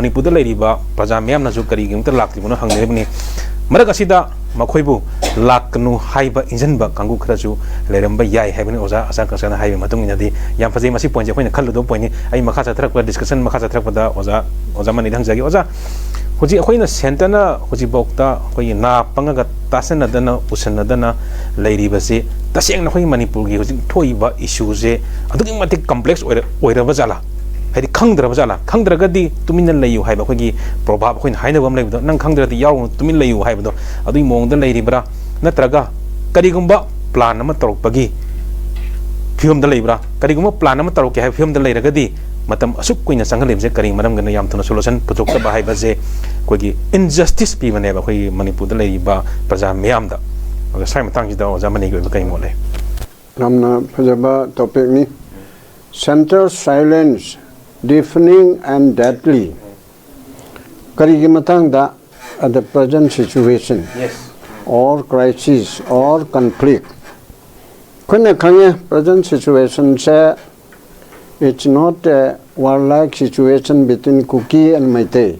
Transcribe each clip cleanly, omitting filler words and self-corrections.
manipur da leiriba praja meyam na ju kari gimta laktibuna hangnebni marak asida makhoi laknu haiba injanba kangu kharaju leramba yai haibani oza asa kasana haiba matung inadi yam fazai masi point je khoi do point ni ai makha chathrak pa discussion makha chathrak pa da oza mani dang jagi oza hoji khoi na sentana hoji bokta khoi na panga tasana dana usana dana leiriba se taseng na khoi manipur gi hoji thoiba issue je adugi matik complex oira bajala hai khangdra bajala khangdra gadi tumina layu haiba khoi gi probab khoi haina bam leibdo nang khangdra di yaw tumin layu haiba do adui mong da leiribra natraga karigumba plan ama torokpagi film da leibra karigumba plan ama toroke hai film da leiragadi matam asuk kuina sanghalemse karing maram gana yam thuna solution puthokta ba hai baje kogi injustice pi mane ba khoi manipur da leiba praja meyam da aga sai matang ji da oja mani go kai mole namna phajaba topic ni center silence deafening and deadly karigi matang da at the present situation or crisis or conflict. When present situation say it's not a warlike situation between Kuki and Meitei.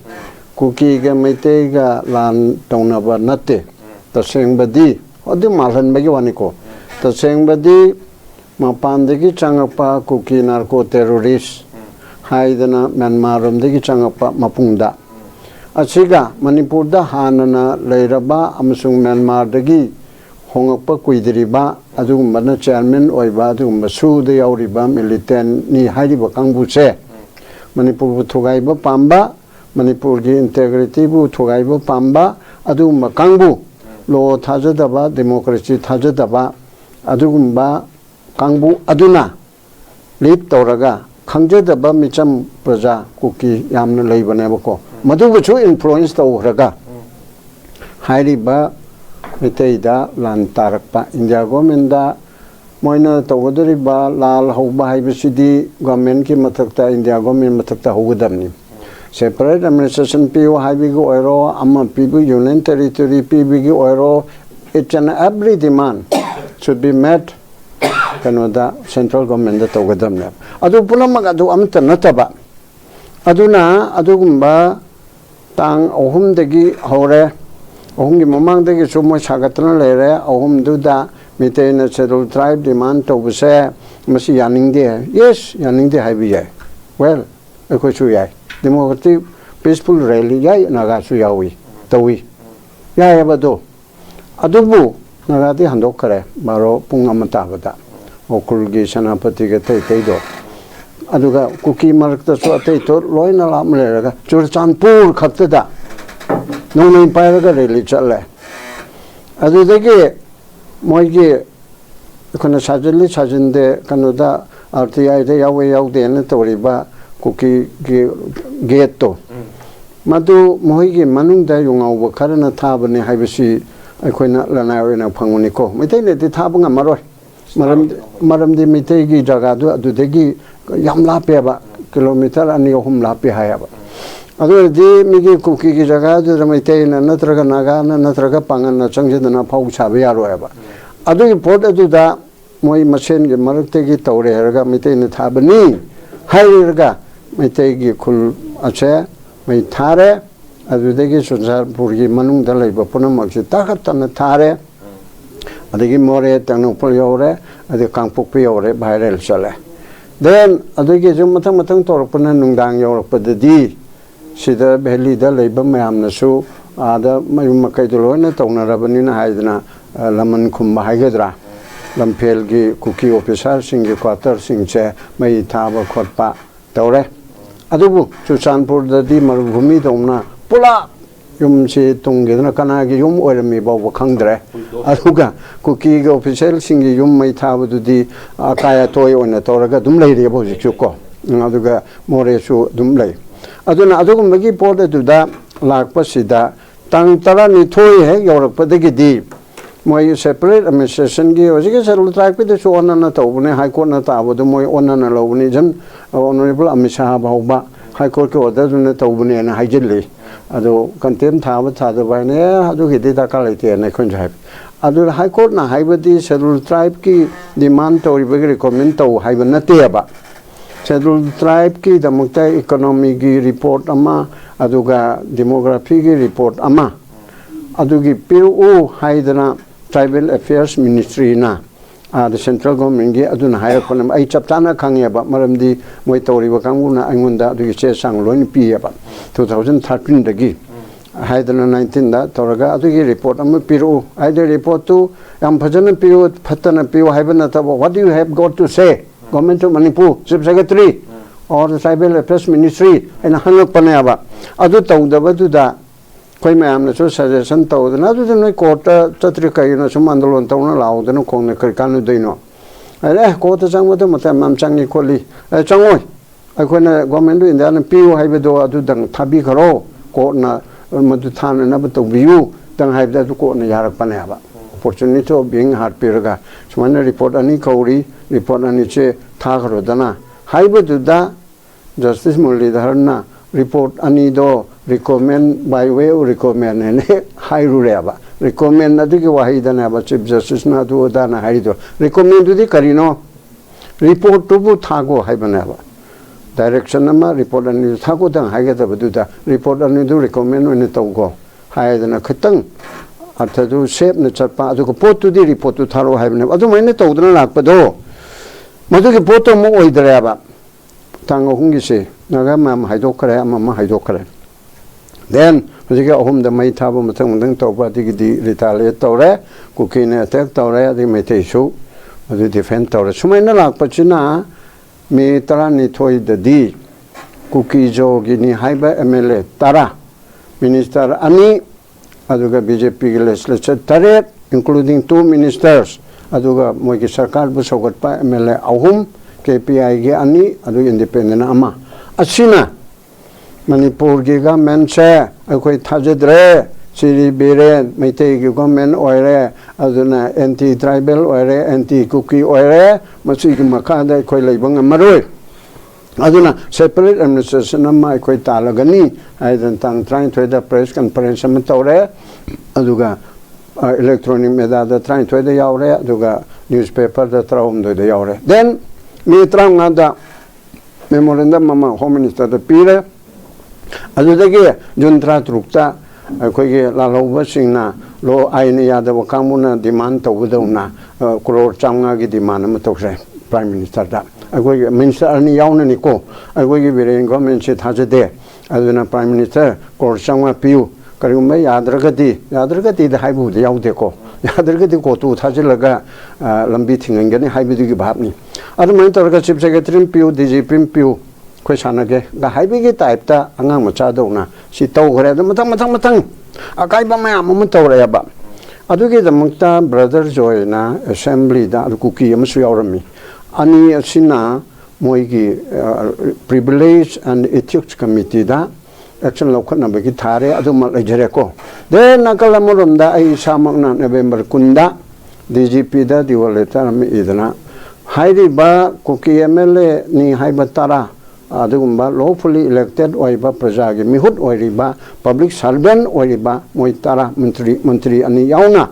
Kuki ga Meitei ga lan taunaba nate. Taseng badi odi malhan bagi waniko. Taseng badi mapandegi changapa Kuki narco terrorist haidana Myanmar degi changapa mapungda. Asiga manipur da hanana leiraba amasung Myanmar dagi hongakpa kuidriba adugumba na chairman oiba adugumba su de yauriba militant ni hairiba kangbu se manipur bu thogaiba pamba manipur gi integrity bu thogaiba pamba adugumba kangbu lo thajadaba democracy thajadaba adugumba kangbu aduna lead toraga khangjedaba micham praja kuki yamna leibanebako madubuchu influence tawraga hairiba Miteida lan tarakpa India government da moina tawdariba lal hauba haibasidi government ki mathakta India government mathakta hogadamni separate administration PO haibigu oiro amma PB union territory PB gi oiro each and every demand should be met kanoda central government da tawgadamni adu punamag adu amta nataba aduna adugumba tang ohum degi hore ohumgi mamang degi sumo sagatna lere ohum duda mitena scheduled tribe demand to buse masi yaningde yes yaningde haibiye well ekoi chu yai democratic peaceful rally yai naga chu yawi tawi yai abado adubu nagati handok kare baro pung amata bada okulgi sanapati ge tei do aduga kuki marakta so atei to loina lam leraga 𝗔𝗓𝗡 khaktada nong pairaga rally challe adudagi moigi kona sajali sajinde kanoda RTI de yawe yaude na toriba kuki gate to madu moigi manungda yungau kharana thabane haibasi aikoina lanaina phanguni ko mitene de thabanga maroi maram de mitei gi jaga du adudagi yam lape ba kilometer ani ohum lape hayaba adu di migi kuki gi jaga du ramite na natraga naga na natraga pangan na changjidana phau chabe yaro ba adu gi port adu da moi masen gi marakte gi tawre heraga mite na thabani hairaga mite gi khul ache mai thare adu de gi sunjarpur gi manung da leiba punamak ji takatana thare adagi more tangno pol yore adu kangpok pe yore viral chale then adagi jum matang torpana nungdang yorpadadi sida bheli da leiba mayam nasu ada mayum makai dolona tawnarabani na haidna laman khumba haigadra lamphel gi kuki officer singi quarter singche mai thaba khotpa tawre adubu chuchanpur da di marubhumi domna pula yum si tungedna kana gi yum oirami baw khangdre aduga kuki gi official singi yum mai thaba du di akaya toy ona tawraga dum leiri bo jikko aduga more su dum lei aduna adugumagi port aduda lakpa sida tang tarani thoi he yorakpadagi di moi separate administration gi ojige serul track pe so onana tawbune high court na tabodu moi onana lobuni jan honorable amisha bauba high court ko order na tawbune na haijille ado contempt thaba thada bane adu hidi da kalaite na khonjai adu high court na haibadi serul tribe ki demand to recommend to haibanate ba scheduled tribe ki damakta economy ki report ama aduga demography ki report ama adugi piru haidana tribal affairs ministry na the central government gi aduna hire konam ai chaptana khangya ba maramdi moi tori ba kanguna angunda adugi che sang loin pi ba 2013 dagi haidana 19 da toraga adugi report ama piru haidana report tu am phajana piru phatana piru haibana ta what do you have got to say government of Manipur chief secretary or the tribal affairs ministry and hangak panaya adu tawdaba du da koi mayam na so suggestion tawdana adu noi court chatri kai na sum andolon tawna laudana khongna kar kanu deino ai court changwa da mata mam changi kholi changoi akhona government india na piu haibedo adu dang thabi kharo court na madu thana na to view dang haibda du court na yarak panaya opportunity of being hard piraga sumana report ani kauri report ani che thagro dana haibedu da justice Muradharna report ani do recommend by way of recommend and hairureba recommend na digi wahidana ba chief justice na do dana haido recommend du di karino report to bu thago haibana ba direction nama report ani thago dang haigada badu da report ani do recommend ni tawgo haidana khatang arthadu shape na chapa adu ko pot to di report to tharo haibana adu maine tawdana lakpado madu ke pot mo oidra ba tango hungi se naga mam haidok kare amma haidok kare then hojike ahum da mai thabo mathang mundang tawpa digi di retaliate tawre kukine attack tawre adi mai te issue adu defend tawre sumaina lakpa china me tarani thoi da di kuki jo gi ni haiba MLA tara minister ani aduga BJP gi legislature tare including 2 ministers aduga moi gi sarkar bu sogat pa MLA ahum KPI ge ani adu independent ama asina Manipur ge government se akoi thajadre siri bere meitei ge government oire aduna anti tribal oire anti cookie oire masi ge makada koi leibang amaroi aduna separate administration ama koi talagani aidan tang trying to the press conference am tore aduga electronic media da trying to the yaure aduga newspaper da traum do the yaure then me trang ada memorandum mama home minister da pire adudagi juntra trukta koige la loba singna lo aini yada wakamuna demand tawudona crore chamnga gi demand am tokse prime minister da koige minister ani yauna ni ko koige biren government se thajade aduna prime minister crore chamnga piu karumba yadragati da haibu de yaude ko yadragati ko tu thajlaga lambi thingangani haibidu gi bhabni adu mai targa chief secretary piu DGP piu koi sanage ga haibi gi type ta angang macha dona si taw gore da matang akai ba ma am tawre ba adu gi damukta brother joy na assembly da kuki am su yaurami ani asina moi gi privilege and ethics committee da action lokna ba gi thare adu ma lejere ko de nakalamurum da ai samakna November kunda DGP da diwaleta mi idana hairi ba kuki MLA ni haibatara adugumba lawfully elected oiba prajagi mihut oiriba public servant oiriba moitara mantri ani yauna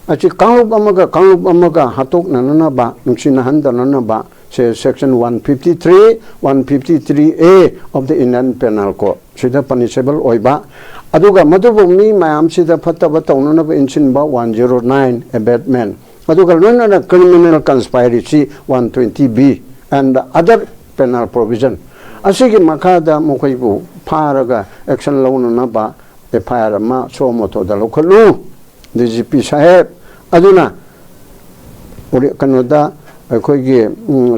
achi kanglup amaga hatok nanana ba nungsina handanana ba say section 153A of the Indian Penal Code sida punishable oiba aduga madubumi mayam sida phattaba tawnana ba insin ba 109 abatement aduga nona criminal conspiracy 120B and other penal provision asigi makada mokoibu pharaga action launa ba FIR ma somoto da lokalu DGP saheb aduna ori kanoda akoigi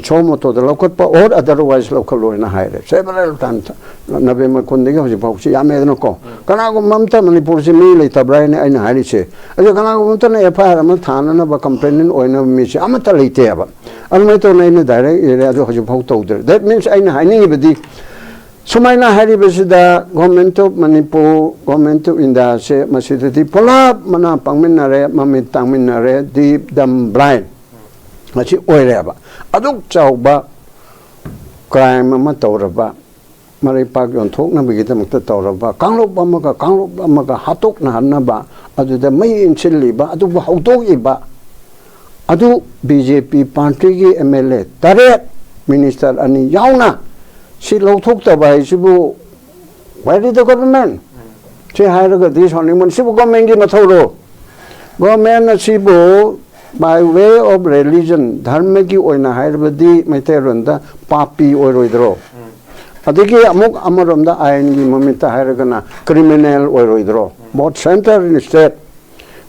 somoto da lokatpa or otherwise lokalu na haire several times November kundigi hoji pauchi yamedno ko kanago mamta Manipur si mi leitabrai ne aina hairi se ajo kanago mamta na FIR ma thana na ba complaint oina mi se amata leite aba almai to nei direct area jo hoji pau tawder that means aina haini bedi sumaina hari besida government of Manipur government of India se masidi pola mana pangminare mamit tangminare deep dam blind machi oire ba aduk chauba crime ma tawraba mari pak yon thok na bigita mukta tawraba kanglop amaga hatok na hanaba adu da mai inchili ba adu ba hautok iba adu BJP party gi MLA tare minister ani yauna si lauthok ta bai sibu where is the government si hairaga this only mun sibu government gi mathoro government sibu by way of religion dharma gi oina hairabadi maite ronda papi oiroidro adigi amuk amaramda ain gi mamita hairagana criminal oiroidro both center and state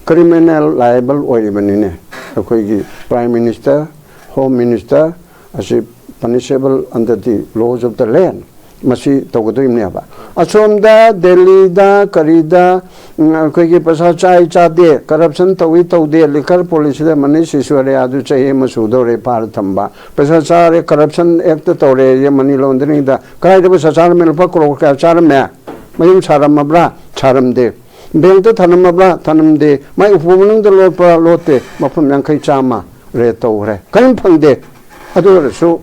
criminal liable oiribanine akoi gi prime minister home minister as punishable under the laws of the land masi togodimne aba asomda delhi da karida koi gi pasa chai chade corruption tawi tawde liquor policy da mani sisware adu chahe masudore par thamba pasa chare corruption act tore ye money laundering da kai da pasa char mel pa kro ka char me mayum charam mabra charam de bank ta thanam mabra thanam de mai upumunung da lot pa lote mafam yang kai chama re tawre kan phangde adu so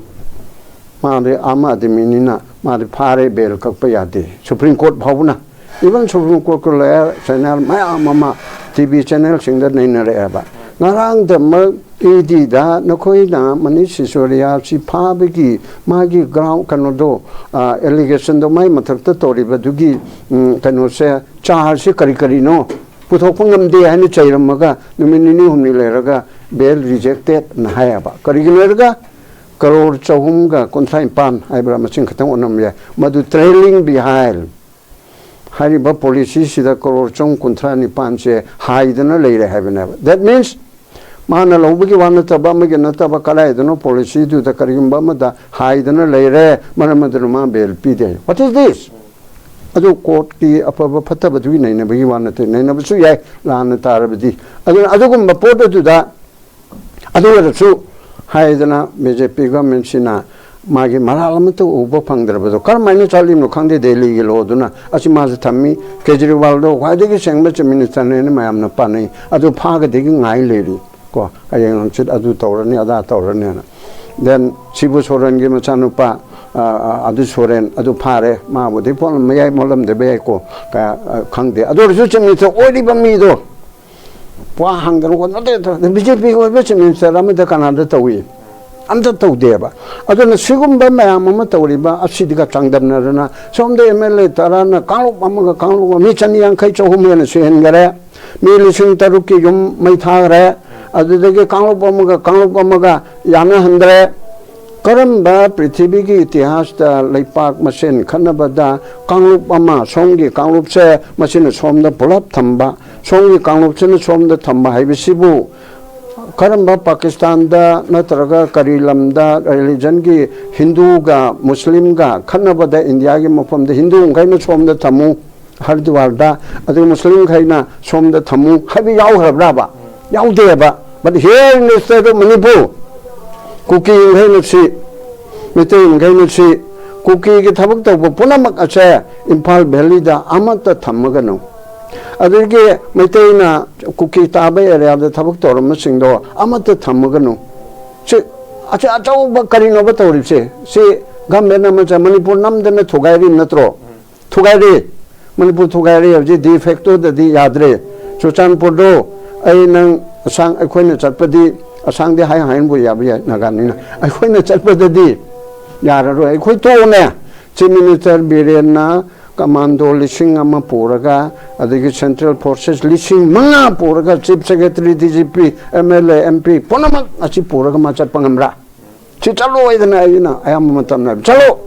मारे आम आदमी ना मारे फारे bell cup यादे supreme court भावना even supreme court को लाया channel मैं आमा टीवी चैनल सिंगर नहीं न रहे बा ngarang de ma edi da nokoi na mani sisoria si phabegi magi ground kanodo allegation do mai mathak ta tori badugi kano se char se kari kari no puthok pangam de hani chairamaga numini humni leraga bail rejected na hayaba kari leraga crore chahum ga konthai pan aibra maching khatang onam ya madu trailing behind hariba policy sida crore chong konthra ni pan se haidana leire habena that means mana lobagi wana taba magi nataba kalai dano policy du da karimba mada haidana leire maramadruma bail pide what is this adu court ki apaba phata badui nei na bagi wana te nei na su yai lan tarabdi adu gum report du da adu su haidana BJP government sina magi malalam to ubo phangdrabado karmaina chalim no khangde delhi gi loduna asi ma thammi kejriwal do whaidegi sengma minister ne mayam na panai adu phaga degi ngai leri ko ayang chit adu tawrani ada tawrani na then sibu soran gi machanupa adu soren adu phare ma bodi pon mayai molam de be ko ka khangde adu su chimi to odi bami do wa hangar ko no de BJP ko be minister amda kanada tawi amda tawdeba aduna sigumba mayam ma tawriba asidiga changdamna rana somde MLA tarana kanglu amaga kanglu mi chani yang khai chohum ne sen gare mi lising taruki yum mai thagre adudege kanglu amaga yana handre karamba prithvi gi itihas da leipak masen khanabada kanglu ama songi kanglu se masin somda pulap thamba songi kanglu se somda thamba haibisibu karamba Pakistan da natraga karilam da religion gi Hindu ga Muslim ga khanabada India gi mafam da Hindu ngai na somda thamu hardwar da adu Muslim khai na somda thamu habi yaw harabra ba yaw de ba but here in the state of Manipur cooking hai no si meeting ngai no si cookie gi thabak to punamak acha Imphal Valley da amata thamaga no adurge meteina cookie tabe area da thabak to ram singdo amata thamaga no se acha achau ba karino ba tori se government na ma Manipur nam de na thogairi natro thogairi Manipur thogairi je de facto da di yadre Chuchanpur do ai nang asang akhoi chatpadi asang de hai hain bu ya bi nagani na akhoi chatpadi yara ro akhoi to ne chief minister birena commando lising ama puraga adigi central forces lising manga puraga chief secretary DGP MLA MP ponama achi puraga ma chatpangamra chi chalo idana ayina ayam matamna chalo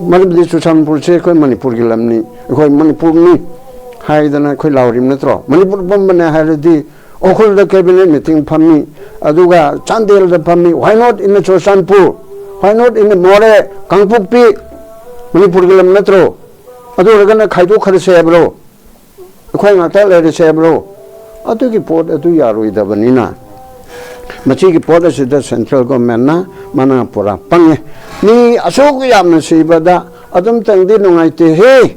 manipur Chuchanpur se koi Manipur gi lamni koi Manipur ni haidana koi laurim natro Manipur bombane hairadi okul the cabinet meeting pami aduga Chandel the pami why not in the Chuchanpur why not in the More Kangpukpi Manipur gilam natro adu ragana khaido khar se bro khoi ngata le se bro adu ki port adu yaroi da banina machi ki port is the central government na mana pura pange ni asok yamna sibada adum tangdi nungaite he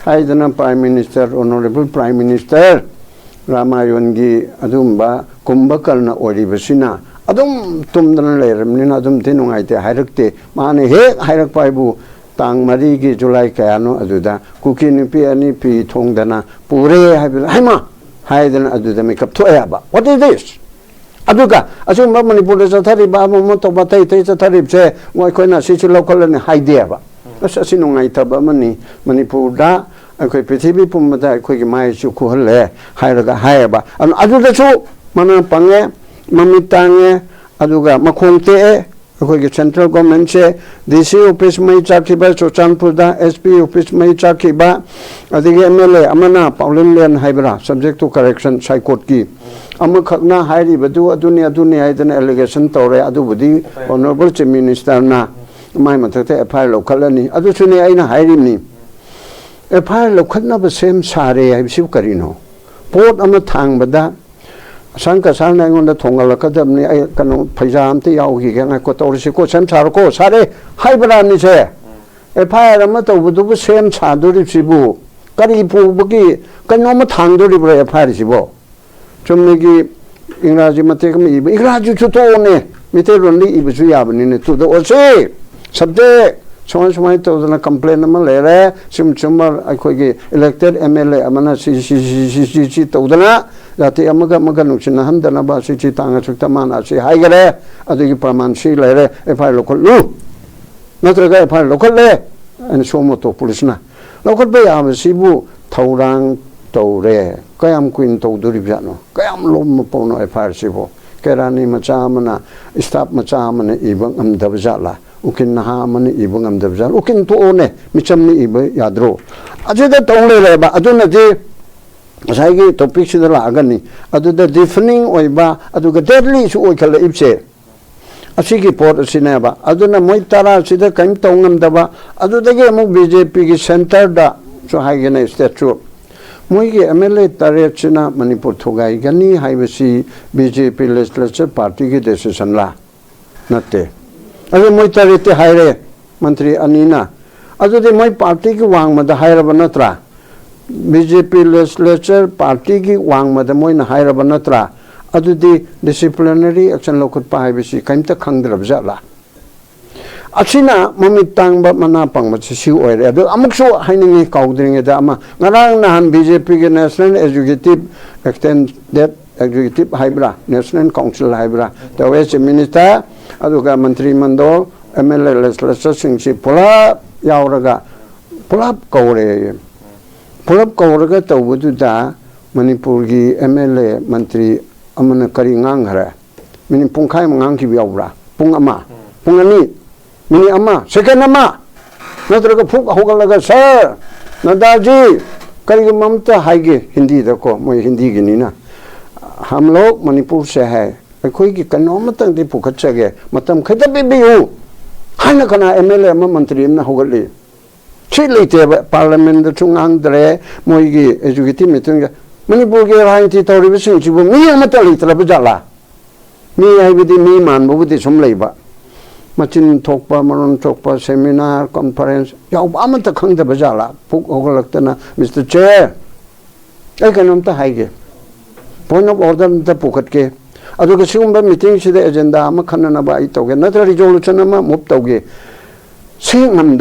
haidana prime minister honorable prime minister Ramayongi adumba kumbakarna oribasina adum tumdana leramnina adum tinungaite hairakte mane he hairak paibu tang mari gi July kayano aduda kukin pi ani pi thongdana pure haima haidana aduda makeup thoyaba what is this aduga asumba manipur sa thari ba mo to ba tai tai sa thari se ngoi khoina si si local ne haidea ba asa sinungai thaba mani manipur da akhoi prithvi pumada akhoi gi mai chu khu halle hairaga haiba aduda chu mana pange mamitange aduga makhongte akhoi gi central government se DC office mai chakhiba chochanpur da SP office mai chakhiba adigi MLA amana Paulin Len haibra subject to correction High Court ki amukhakna hairi badu aduni aidan allegation tore adu budi honorable chief minister na mai mathakte FIR lokhalani adu chune aina hairi ni FIR lokhatna ba sem sare ai siu karino port ama thang bada sangka salna ngonda thongal kadamni ai kanu phaijam te yaw gi ga ko torisi ko sem sar ko sare haibra ni se FIR ama to budu sem saduri sibu kari pu bugi kanu ma thang duri bra FIR sibo chumnegi ingraji mate kam iba ingraji chuto ne mite ronli iba chu yabani ne tu do ose subject somai to na complain ma lere sim chumar akhoi gi elected MLA amana si to dana jati amaga nuchina handana ba si tanga chukta mana si haigare adu gi praman si lere FIR local lu natraga FIR local le an somo to police na local be am sibu thaurang tore kayam kuin to duri bjano kayam lom pono FIR sibo kerani macha mana staff macha mana ibang am dabjala ukin naha mana ibang am dabjala ukin to one micham ni iba yadro ajeda tole le ba aduna di asai topic sida la agani adu the deafening oiba adu ga deadly su oikala ibse asigi port asina ba aduna moi tara sida kaim tongam daba adu dege mu BJP gi center da so haigena statue मोइगे MLA तारेचना मणिपुर थोगाई गनी हाइबसी BJP legislature party की decision ला नते अबे मोइ तारेते हाइरे मंत्री अनीना अदुदे मोइ पार्टी की वांग मद हाइरब नत्रा BJP लेजिस्लेचर पार्टी की वांग मद मोइ न हाइरब नत्रा अदुदे डिसिप्लिनरी एक्शन लोकुत पाइबसी काइमता खंगद्रब जाला achina mamitang ba manapang machisiu oire adu amukso hainingi kaudringe da ama ngarang nahan BJP ge national executive haibra national council haibra the west minister aduga mantri mandol MLA legislature singsi pula yauraga pulap kauraga tawudu da manipur gi MLA mantri amana kari ngang hara mini pungkai mangang ki yaura pung ama pungani mini amma second amma natraga phuk hogalaga sir nadaji करी ममता हाइगे हिंदी देखो मैं हिंदी की नहीं ना हम लोग मणिपुर से है कोई की कन्नौम तंग दी पुखच्चा के मतम खिता भी हो हाना कना MLA म मंत्री न होगली छी लेते पार्लियामेंट चुंगांग दरे मोई की एजुकेटिव मीटिंग मणिपुर के राजनीति तौरी बिसिंग चिबु मी अमत लेतला बजाला मी हाइबदी मी मान बुबदी सम लेबा मचिन थोकपा मरन थोकपा सेमिनार कॉन्फ्रेंस याव अमत खंगद बजाला पुक होगलक्तना मिस्टर चेयर ए कनम त हाइगे पॉइंट ऑफ ऑर्डर त पुकट के अदुग सिगुंबा मीटिंग सिदे एजेंडा अमा खनना बा आई तोगे नत्र रिजोल्यूशन अमा मूव तोगे सिंगम